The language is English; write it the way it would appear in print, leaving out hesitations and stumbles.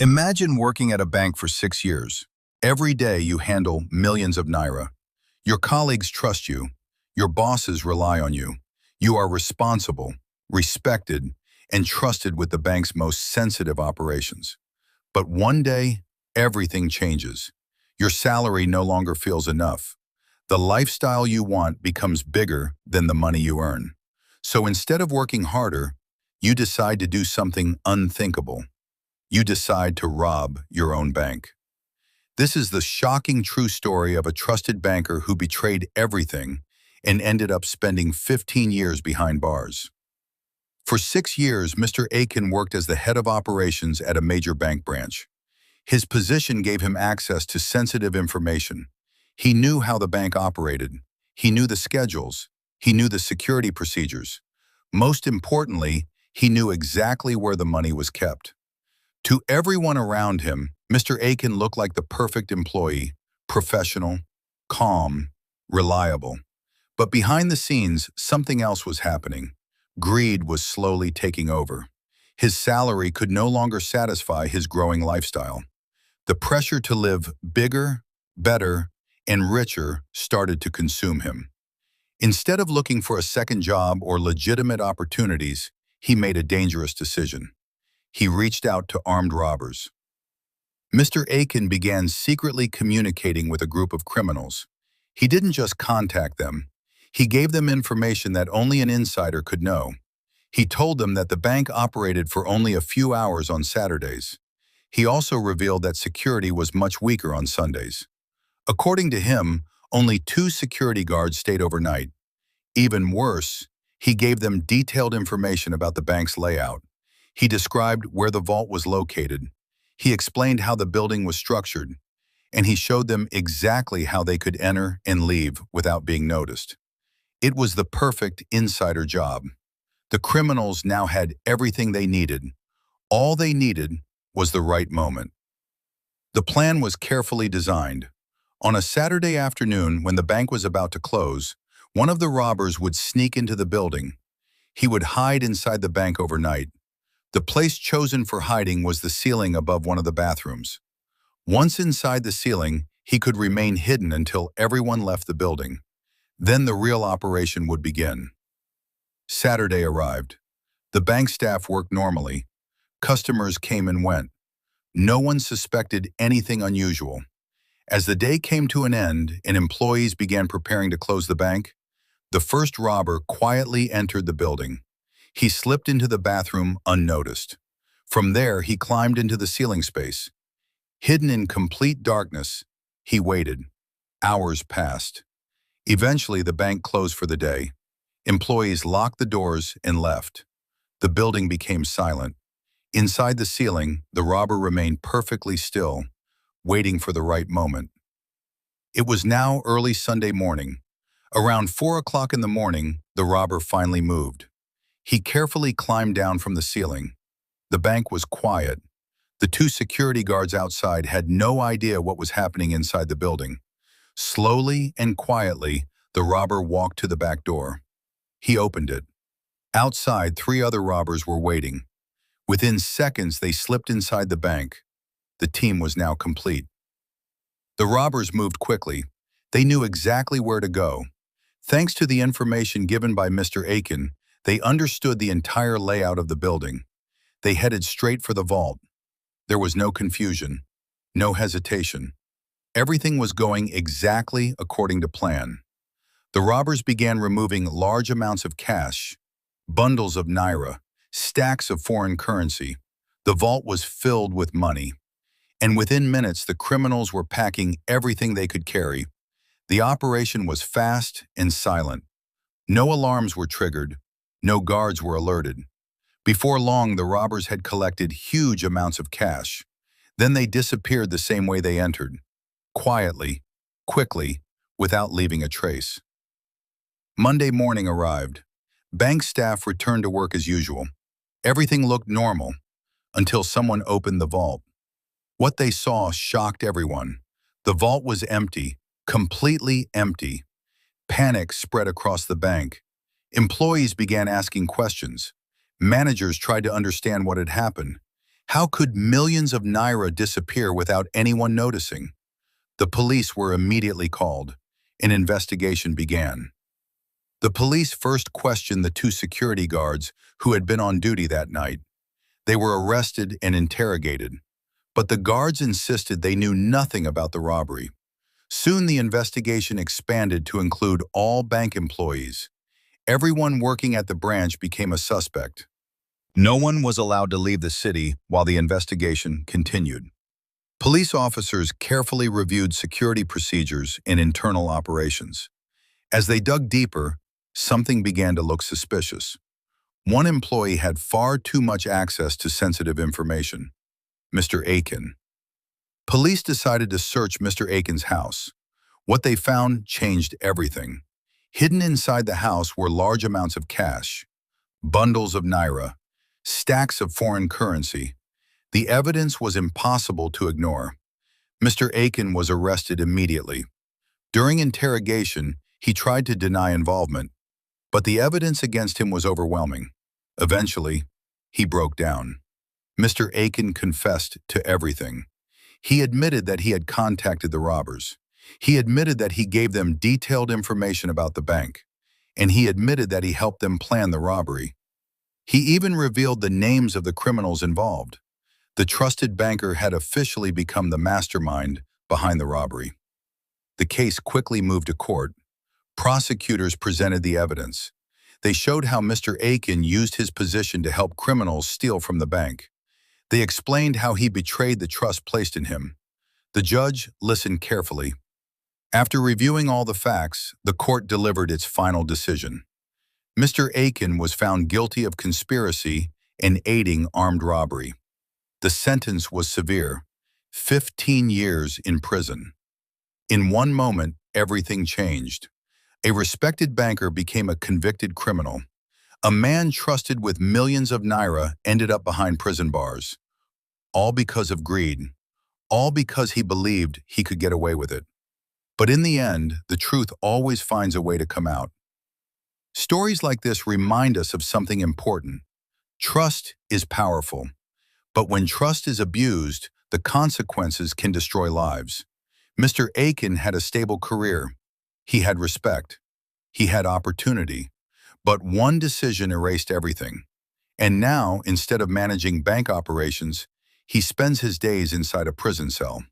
Imagine working at a bank for 6 years. Every day you handle millions of naira. Your colleagues trust you. Your bosses rely on you. You are responsible, respected, and trusted with the bank's most sensitive operations. But one day, everything changes. Your salary no longer feels enough. The lifestyle you want becomes bigger than the money you earn. So instead of working harder, you decide to do something unthinkable. You decide to rob your own bank. This is the shocking true story of a trusted banker who betrayed everything and ended up spending 15 years behind bars. For 6 years, Mr. Aiken worked as the head of operations at a major bank branch. His position gave him access to sensitive information. He knew how the bank operated. He knew the schedules. He knew the security procedures. Most importantly, he knew exactly where the money was kept. To everyone around him, Mr. Aiken looked like the perfect employee, professional, calm, reliable. But behind the scenes, something else was happening. Greed was slowly taking over. His salary could no longer satisfy his growing lifestyle. The pressure to live bigger, better, and richer started to consume him. Instead of looking for a second job or legitimate opportunities, he made a dangerous decision. He reached out to armed robbers. Mr. Aiken began secretly communicating with a group of criminals. He didn't just contact them. He gave them information that only an insider could know. He told them that the bank operated for only a few hours on Saturdays. He also revealed that security was much weaker on Sundays. According to him, only 2 security guards stayed overnight. Even worse, he gave them detailed information about the bank's layout. He described where the vault was located. He explained how the building was structured, and he showed them exactly how they could enter and leave without being noticed. It was the perfect insider job. The criminals now had everything they needed. All they needed was the right moment. The plan was carefully designed. On a Saturday afternoon, when the bank was about to close, one of the robbers would sneak into the building. He would hide inside the bank overnight. The place chosen for hiding was the ceiling above one of the bathrooms. Once inside the ceiling, he could remain hidden until everyone left the building. Then the real operation would begin. Saturday arrived. The bank staff worked normally. Customers came and went. No one suspected anything unusual. As the day came to an end and employees began preparing to close the bank, the first robber quietly entered the building. He slipped into the bathroom unnoticed. From there, he climbed into the ceiling space. Hidden in complete darkness, he waited. Hours passed. Eventually, the bank closed for the day. Employees locked the doors and left. The building became silent. Inside the ceiling, the robber remained perfectly still, waiting for the right moment. It was now early Sunday morning. Around 4 o'clock in the morning, the robber finally moved. He carefully climbed down from the ceiling. The bank was quiet. The 2 security guards outside had no idea what was happening inside the building. Slowly and quietly, the robber walked to the back door. He opened it. Outside, 3 other robbers were waiting. Within seconds, they slipped inside the bank. The team was now complete. The robbers moved quickly. They knew exactly where to go. Thanks to the information given by Mr. Aiken, they understood the entire layout of the building. They headed straight for the vault. There was no confusion, no hesitation. Everything was going exactly according to plan. The robbers began removing large amounts of cash, bundles of naira, stacks of foreign currency. The vault was filled with money. And within minutes, the criminals were packing everything they could carry. The operation was fast and silent. No alarms were triggered. No guards were alerted. Before long, the robbers had collected huge amounts of cash. Then they disappeared the same way they entered, quietly, quickly, without leaving a trace. Monday morning arrived. Bank staff returned to work as usual. Everything looked normal until someone opened the vault. What they saw shocked everyone. The vault was empty, completely empty. Panic spread across the bank. Employees began asking questions. Managers tried to understand what had happened. How could millions of naira disappear without anyone noticing? The police were immediately called. An investigation began. The police first questioned the two security guards who had been on duty that night. They were arrested and interrogated, but the guards insisted they knew nothing about the robbery. Soon the investigation expanded to include all bank employees. Everyone working at the branch became a suspect. No one was allowed to leave the city while the investigation continued. Police officers carefully reviewed security procedures and internal operations. As they dug deeper, something began to look suspicious. One employee had far too much access to sensitive information, Mr. Aiken. Police decided to search Mr. Aiken's house. What they found changed everything. Hidden inside the house were large amounts of cash, bundles of naira, stacks of foreign currency. The evidence was impossible to ignore. Mr. Aiken was arrested immediately. During interrogation, he tried to deny involvement, but the evidence against him was overwhelming. Eventually, he broke down. Mr. Aiken confessed to everything. He admitted that he had contacted the robbers. He admitted that he gave them detailed information about the bank, and he admitted that he helped them plan the robbery. He even revealed the names of the criminals involved. The trusted banker had officially become the mastermind behind the robbery. The case quickly moved to court. Prosecutors presented the evidence. They showed how Mr. Aiken used his position to help criminals steal from the bank. They explained how he betrayed the trust placed in him. The judge listened carefully. After reviewing all the facts, the court delivered its final decision. Mr. Aiken was found guilty of conspiracy and aiding armed robbery. The sentence was severe, 15 years in prison. In one moment, everything changed. A respected banker became a convicted criminal. A man trusted with millions of naira ended up behind prison bars. All because of greed. All because he believed he could get away with it. But in the end, the truth always finds a way to come out. Stories like this remind us of something important. Trust is powerful. But when trust is abused, the consequences can destroy lives. Mr. Aiken had a stable career. He had respect. He had opportunity. But one decision erased everything. And now, instead of managing bank operations, he spends his days inside a prison cell.